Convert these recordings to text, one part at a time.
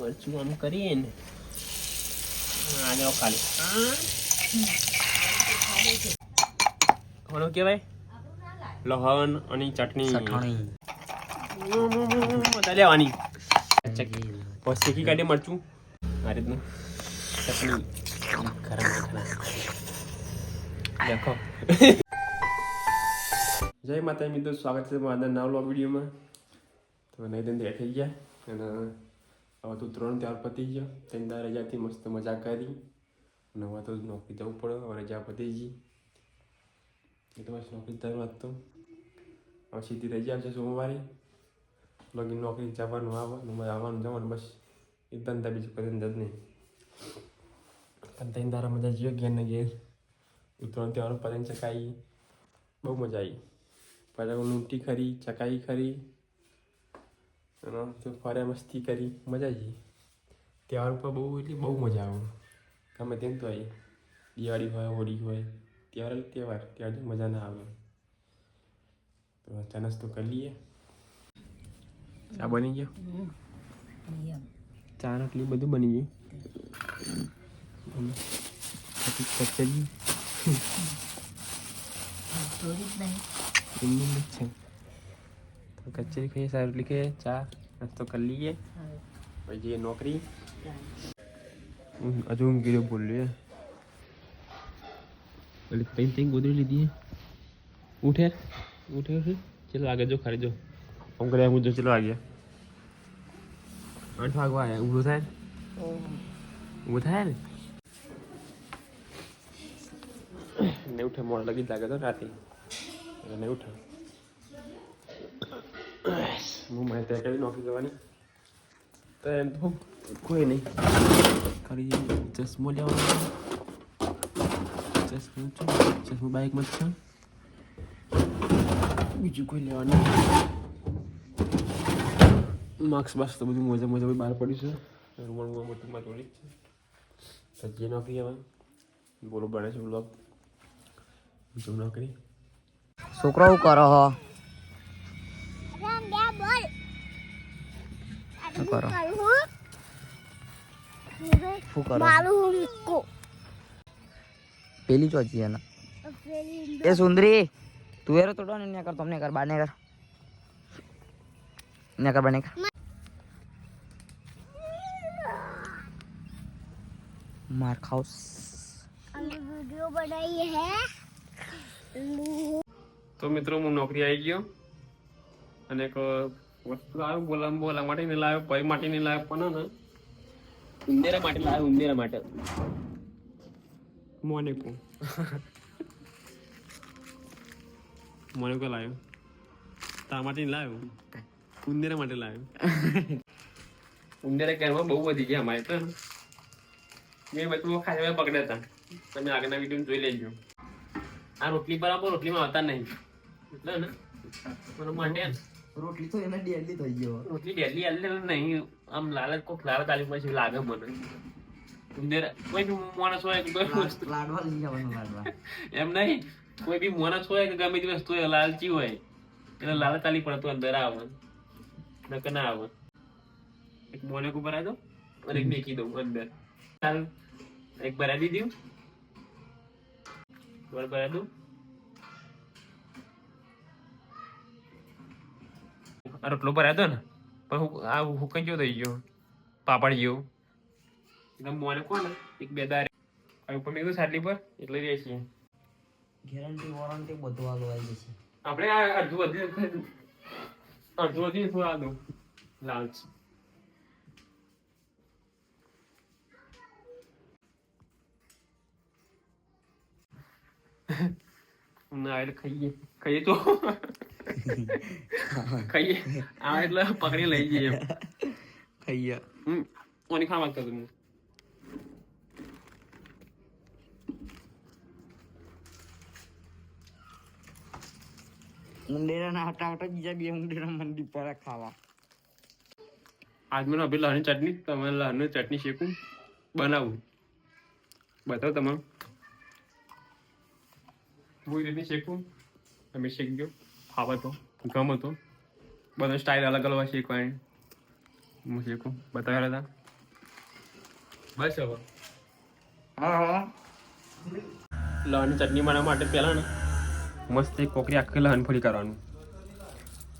મરચું આમ કરીને આ જાઓ ખાલી કોનો કહેવાય લહણ અને ચટણી લેવાની પછી શેકી કાઢી મરચું આ રીતનું ચટણી ગરમ મસાલા દેખો જય માતા મિત્રો, સ્વાગત છે મારા નવા વ્લોગ વિડીયોમાં. તો નહીં ધંધે થઈ ગયા અને હવે તો 3 ત્યાર પતી ગયો. 3 દાડા રજાથી મસ્ત મજા કરી અને હવે તો નોકરી જવું પડે. હવે રજા પતી ગઈ એ તો બસ નોકરી જવાનું હતું. હવે સીધી રજા આવશે સોમવારે. લગી નોકરી જવાનું આવવાનું બસ એ ધંધા બીજું કોઈ ધંધા જ નહીં. પણ 3 દાડા મજા જઈએ ઘેર ને ઘેર. ઉત્તરાયણ તહેવાર પતંગ ચકાઈ બહુ મજા આવી. પહેલાં લૂંટી ખરી, ચકાઈ ખરી અને તો ફરે મસ્તી કરી, મજા આવી. તહેવાર પર એટલી બહુ મજા આવે. ગમે તેમ તો આવી દિવાળી હોય, હોળી હોય, તહેવાર મજા ના આવે. તો ચા નાસ્તો કરી લઈએ. ચા બની ગયો, ચા રોટલી બધું બની ગયું. કચરી તો કચરી ખાઈએ, ચા રોટલી ખાઈએ, ચા નાસ્તો કરી લઈએ. પછી જઈએ નોકરી. હજુ હું કીધું બોલીએ એટલે કંઈ ગોદરી લીધી. ઉઠે ચલો આગળ જો ખરી જો આમ કર્યા હું જો ચલો આગળ 8 વાગવા આવ્યા. ઊભું થાય ને નહીં ઉઠે. મોડ લગી જ લાગે તો રાતે એટલે નહીં ઉઠે. હું મારે ત્યાં કરી નોકરી જવાની તો એમ તો કોઈ નહીં. ખાલી ચશ્મો લેવાનો. ચશ્મો બાઇકમાં જ છે, બીજું કોઈ લેવાનું. માર્ક્સ બાક્સ તો બધું મોજા બહાર પડ્યું છે. રૂમમાં મોટુંમાં થોડી છે. સજીએ નોકરી હવે બોલો બને છે બ્લોગ જો નોકરી. છોકરો શું કરો હો? શું કરો? પેલી ચોચી એના એ સુંદરી તું એરો તોડો ને કર તમને કર બાર ને કર બને કર मार खाओ. वीडियो बनाई है. તો મિત્રો હું નોકરી આવી ગયો અને એક વસ્તુ આવ્યો બોલા માટે નહીં લાવ્યો, પૈ માટે નહીં લાવ્યો, પણ ને ઉંદેરા માટે લાવ્યો. ઉંદેરા માટે મોનેકો લાવ્યો. તા માટે નહીં લાવ્યો, ઉંદેરા માટે લાવ્યો. ઉંદેરા કેરમાં બહુ વધી ગયા અમારે તો. મેં બધું ખાવા પકડ્યા હતા. તમે આગળના વિડીયો જોઈ લેજો. આ રોટલી બરાબર રોટલીમાં આવતા નહીં એટલે ને માટે રોટલી તો એને ડેલી થઈ ગયો. રોટલી ડેલી આલે નહીં. આમ લાલચ કોક લાલચ આલી પછી લાગે મને. ઉંદર કોઈ બી માણસ હોય લાડવા લઈ જવાનું. લાડવા એમ નહીં, કોઈ બી માણસ હોય કે ગમે તે વસ્તુ હોય લાલચી હોય એટલે લાલચ આલી પડે તો અંદર આવે નકર ના આવે. એક મોને કો ભરાય દો અને એક મેકી દઉં અંદર. ચાલ એક ભરાઈ દીધું, ભરાઈ દઉં. આ રોટલો ભરાય દો ને પણ આ હુકઈ ગયો થઈ ગયો પાપડ જેવો. એકદમ મોને કોને એક બે દારે ઉપર મેં કીધું સાટલી પર એટલે રહે છીએ. ગેરંટી વોરંટી બધું આલો આવી જશે. આપણે આ અડધું વધી થોડું આ દઉં લાલચ. ના એટલે ખાઈએ તો ખાઈએ આ એટલે પકડી લઈ જઈએ ખાઈએ. ઓની ખાવા માંગતો હતો. ઉંદેરા ના હટાવટા બીજા બે ઉંદેરા મંડી પર ખાવા. આજ મને અભી લહણની ચટણી, તમે લહણની ચટણી શેકું બનાવું બતાવો તમે. હું રીતની શેકું તમે શેકજો. ફાવે તો ગમે તો બધા સ્ટાઇલ અલગ અલગ શેકવાની. હું શેકું બતાવ્યા હતા. બસ હવે હા લહણની ચટણી બનાવવા માટે પહેલાં ને મસ્ત એક કોકરી આખી લહણ ફોડી કરવાનું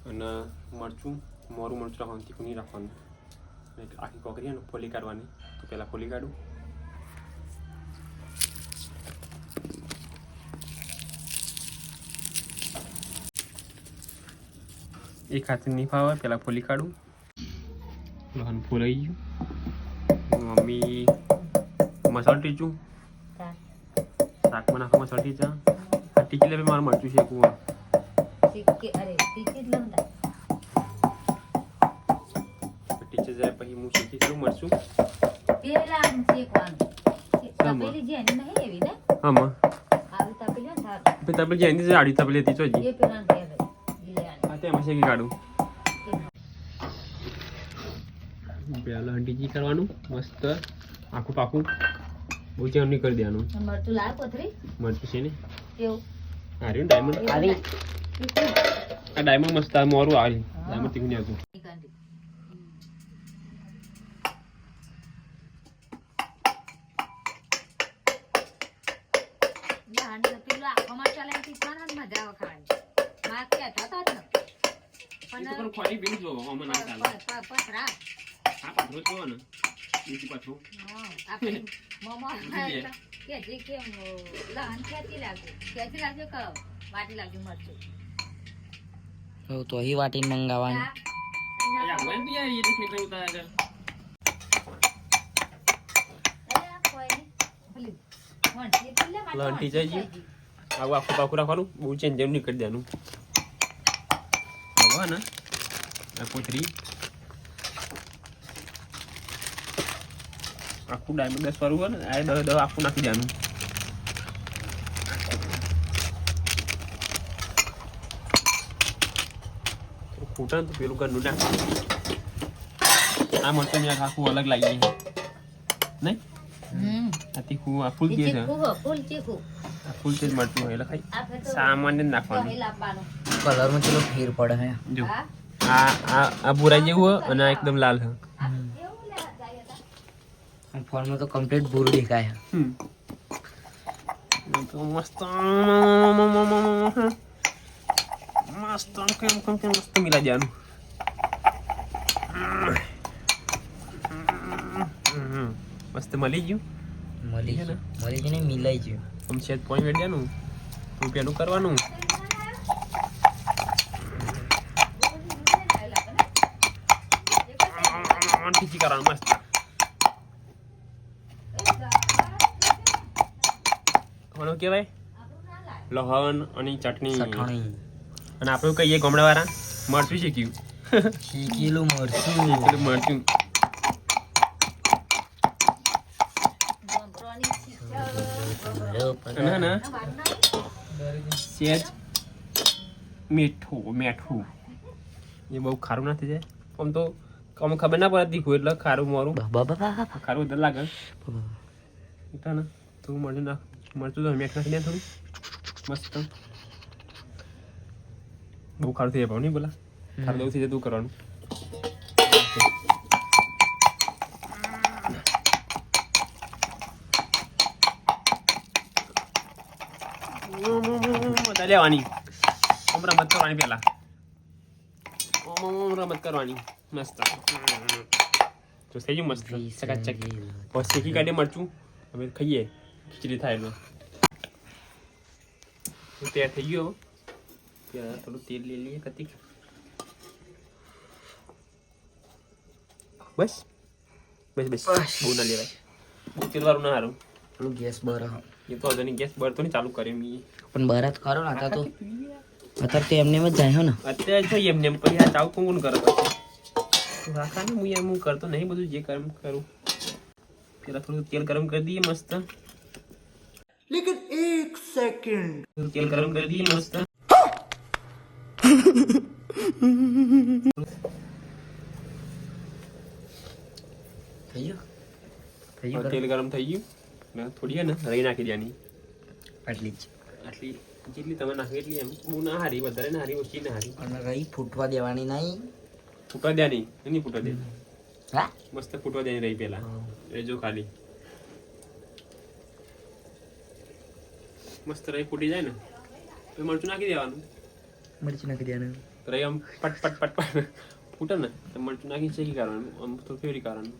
અને મરચું મોરું મરચું રાખવાનું તીખું નહીં રાખવાનું આખી કોકરી ને ફોલી કાઢવાની તો પહેલાં ફોલી કાઢું એક હાથથી નહીં ફાવે પહેલાં ફોલી કાઢું લહણ ફોલાઈ ગયું મમ્મી મસાલો ટીચું શાકમાં નાખવા મસાલો ટીચા આ ટીકી લેવા મારું મરચું શેકવું ટીચર જાય પછી હું શીખી છું મરચું આમાં તપેલી જેની આડી તપેલી હતી ચોજી હા તેમાં શેકી કાઢું પહેલાં હંડીજી કરવાનું મસ્ત આખું પાકું બહુ ચેમ નહીં કરી દેવાનું મરચું છે ને હાર્યું ડાયમંડ આ ડાયમંડ મસ્ત મોરું આવી ડાયમંડ તીખું નહીં આવતું તો અહીં વાટીને મંગાવવાની લંટી જાય આવું આખું પાકું રાખવાનું બહુ ચેન્જ જેમ નહીં કરી દેવાનું હવે ને કોથરી આખું ડાયમંડ 10 વાળું હોય ને આ 10 આખું નાખી દેવાનું ફૂટા તો પેલું ઘરનું નાખ આ મરચું ને આખું અલગ લાગી નહીં આ તીખું આ ફૂલ કે છે આ ફૂલ તેજ મરચું હોય એટલે ખાઈ સામાન્ય નાખવાનું કલરમાં ચલો ફેર પડે હે જો આ ભૂરા જેવું હોય અને આ એકદમ લાલ હોય ફોનમાં તો કમ્પ્લીટ ભૂરું દેખાય તો મસ્ત મસ્ત મસ્ત મિલા દેવાનું મસ્ત મળી ગયું મળી ગયું ને મિલાઈ ગયું આમ છે પોઈન્ટ વેડ દેવાનું રૂપિયાનું કરવાનું ઠીકી કરવાનું મસ્ત કોનું કહેવાય લહણ અને ચટણી અને આપણે કહીએ ગામડાવાળા મરચું શીખ્યું શીખેલું મરચું મરચું અને સેજ મીઠું એ બહુ ખારું નથી જાય આમ તો અમને ખબર ના પડે તીખું એટલે ખારું મોરું ખારું વધારે લાગે એટલે ને તું મરચું નાખ મરચું તો મેઠ નાખી દે થોડું મસ્ત બહુ ખારું થઈ જાય નહીં બોલા ખારું દઉં થઈ જાય તું કરવાનું લેવાની રમત કરવાની પેલા રમત કરવાની મસ્ત તો થઈ ગયું મસ્ત ચકાચક બસ શેકી કાઢીએ મરચું હવે ખાઈએ ખીચડી થાય એટલે તૈયાર થઈ ગયો ત્યાં થોડું તેલ લઈ લઈએ કતી બસ બસ બસ બહુ ના લેવાય બહુ તેલ વાળું ના સારું પેલું ગેસ બર એ તો હજુ ગેસ બર તો નહીં ચાલુ કર્યો મેં પણ બરાત ખરો ને અત્યારે તો એમને જ જાય હો ને અત્યારે જોઈએ એમને પછી આ ચાવ કોણ કરે પછી રાખા ને હું કરતો નહીં બધું જે કર્મ કરું પેલા થોડું તેલ ગરમ કરી દઈએ મસ્ત લેકિન 1 સેકન્ડ તેલ ગરમ કરી દઈએ મસ્ત થઈ ગયું તેલ ગરમ થઈ ગયું ને થોડી ને રહી નાખી દેવાની આટલી જ આટલી જેટલી તમે નાખી એટલી એમ બહુ ના હારી વધારે ના હારી ઓછી ના હારી અને રહી ફૂટવા દેવાની નહીં ફૂટવા દેવાની નહીં ફૂટવા દે હા મસ્ત ફૂટવા દેવાની રહી પેલા એ જો ખાલી મસ્ત રહી ફૂટી જાય ને તો મરચું નાખી દેવાનું. મરચું નાખી દેવાનું. તો રહી આમ પટ પટ પટ પટ ફૂટે ને તો મરચું નાખીને શેકી કાઢવાનું, આમ થોડું ફેરી કાઢવાનું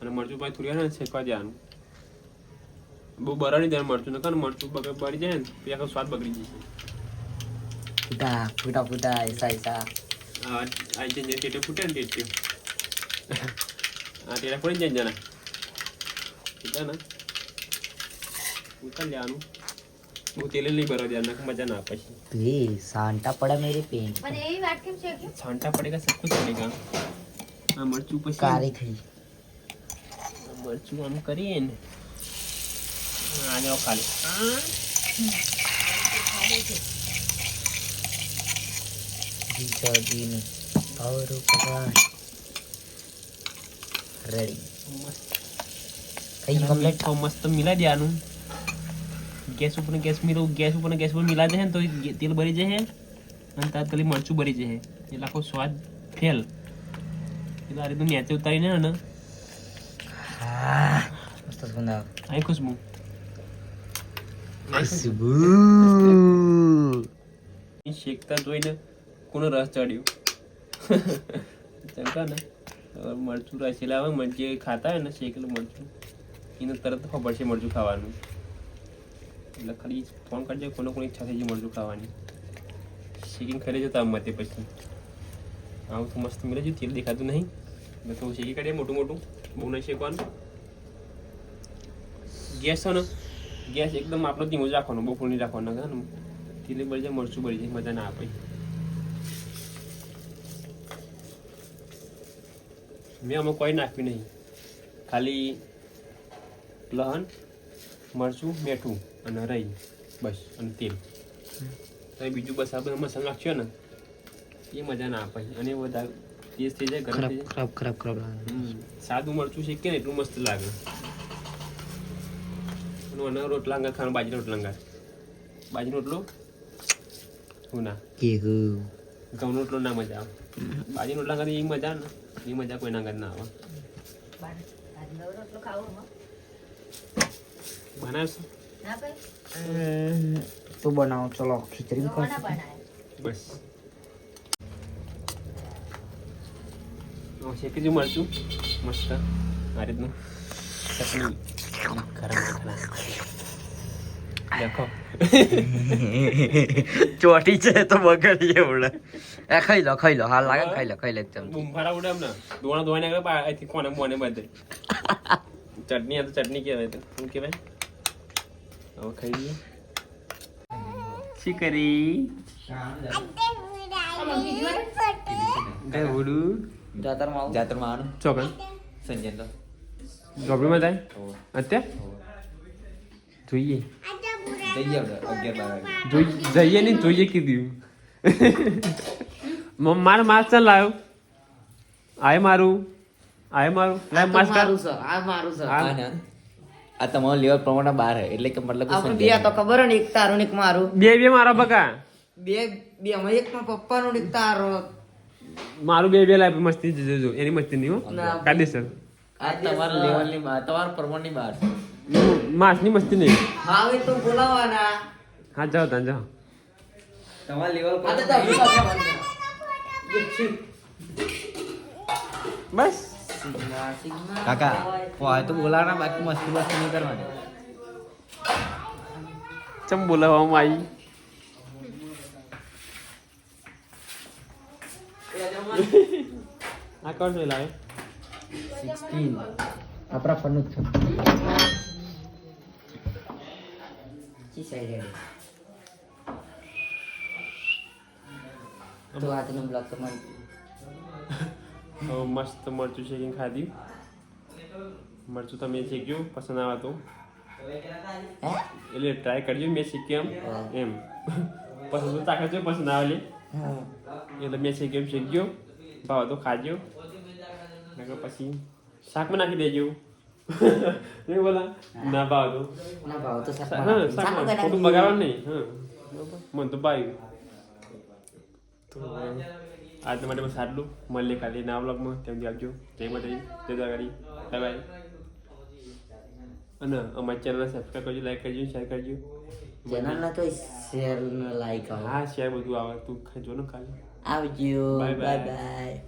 અને મરચું પછી થોડી વાર શેકવા દેવાનું. બહુ બરાડી દેવાનું મરચું ને કારણ મરચું બળી જાય ને તો આખો સ્વાદ બગડી જશે. ફૂટા ફૂટા ફૂટા એસા એસા. આ જે ટેટે ફૂટે ને ટેટે આ ટેટા ફોડી જાય જણા ફૂટા ને ઉતાર લેવાનું. બહુ તેલ નહીં ભરવા દેવાનું, મજા ના આવે પછી. એ સાંટા પડા મેરે પેન. પણ એવી વાત કેમ છે કે છાંટા પડેગા સબ કુછ પડેગા. આ મરચું પછી કાળી થઈ. મરચું આમ કરીએ ને આ જાઓ ખાલી જીજાજીને પાવરો પગાર રેડી થઈ ગયું કમ્પ્લીટ. તો મસ્ત મિલાઈ દેવાનું. ગેસ ઉપર મિલા દે ને તો તેલ ભરી જાય અને તાત્કાલિક મરચું ભરી જાય એટલે આખો સ્વાદ ફેલ. એટલે આ રીતનું નેચે ઉતારીને ને મસ્ત સુગંધ આવે. અહીં ખુશ્બુ શેકતા જોઈને કોનો રસ ચડ્યો ચડતા ને મરચું રસેલા આવે મરચી ખાતા હોય ને શેકેલું મરચું એને તરત ખબર છે મરચું ખાવાનું. એટલે ખાલી ફોન કરજો કોને કોની ઈચ્છા થઈ જાય મરચું ખાવાની. શેકીને ખાઈ લેજો તાર મતે પછી. આવું તો મસ્ત મિલે છે, તેલ દેખાતું નહીં એટલે થોડું શેકી કાઢીએ મોટું મોટું, બહુ નહીં શેકવાનું. ગેસ છે ને ગેસ એકદમ આપણો ધીમો જ રાખવાનો, બહુ ફૂલ નહીં રાખવાનો. ને તેલ બળી જાય મરચું બળી જાય મજા ના આપે. મેં આમાં કોઈ નાખ્યું નહીં, ખાલી લહણ મરચું મીઠું અને રહી બસ અને તેલ. તમે બીજું બસ આપણે મસાલો નાખ્યો ને એ મજા ના આપે અને વધારે તેજ થઈ જાય ગરમ થઈ જાય. ખરાબ સાદું મરચું શેકે ને એટલું મસ્ત લાગે. અને રોટલા અંગા ખાવાનું, બાજરી રોટલા અંગા. બાજરી રોટલો હું ના ઘઉંનો રોટલો ના મજા આવે. બાજરી રોટલા અંગા એ મજા ને એ મજા કોઈ ના ના આવે. રોટલો ખાવો બનાવશો ના ભાઈ તો બનાવો. ચલો ખીચડી કોના બનાવે બસ શેકી જો મરચું મસ્ત આ રીતનું ચટણી ગરમ દેખો ચોટી છે તો બગડી એવડે. એ ખાઈ લો હાલ લાગે ખાઈ લે એકદમ. બુમફારા ઉડે એમ ને દોણા ધોવાને આગળ અહીંથી કોને મોને બધે ચટણી આ તો ચટણી કહેવાય. તો શું કહેવાય હવે ખાઈ લઈએ. શી કરી જાતરમાં આનું ચોકન સંજય તો ગોબડીમાં જાય અત્યારે જોઈએ જઈએ નહીં જોઈએ કીધું. માર માસ ચાલ લાવ્યો આય મારું લાય માસ કર. આ તમારો લેવલ પ્રમાણે બાર હે એટલે કે મતલબ બે તો ખબર હે ને એક તારો ને એક મારું બે મારા બકા બે અમે એક માં પપ્પાનો ને એક તારો મારું બે લાય મસ્તી જોજો એની મસ્તી નહીં હો કાદેસર. આ તમારા લેવલ ની બાર તમારા પ્રમાણ ની બાર માસ ની મસ્તી નહીં. હા એ તો બોલાવાના. હા જાઓ તા જાઓ તમારા લેવલ પર બસ કાકા પોય તો બોલાવાના બાકી મસ્તી નહીં કરવાની. ચમ બોલાવવામાં આવી. આ કોણ નહીં લાવે 16 આપણા ફરનું જ છે. જી સાઈડ તો આજનો બ્લોગ તમારે મસ્ત મરચું શેકીને ખાધી. મરચું તમે શેક્યું પસંદ આવે તો એટલે ટ્રાય કરજો. મેં શીખ્યું એમ પસંદ તાકાત જો પસંદ આવે એટલે મેં શીખ્યું એમ શીખ્યો ભાવ તો ખાજો. પછી શાકમાં નાખી દેજો. નહીં બોલા ના ભાવ તો હા શાકમાં ખોટું બગાડવાનું નહીં. હા મને તો ભાવ્યું. તો આજના માટે બસ આટલું. મળીએ કાલે નવા બ્લોગમાં. તેમથી આવજો. જય માતાજી, જય દ્વારકાધી, બાય બાય. અને અમારી ચેનલને સબસ્ક્રાઈબ કરજો, લાઈક કરજો, શેર કરજો. ચેનલ ને તો શેર ને લાઈક આવો હા શેર બધું આવે તું જો ને ખાલી આવજો Bye bye. Bye bye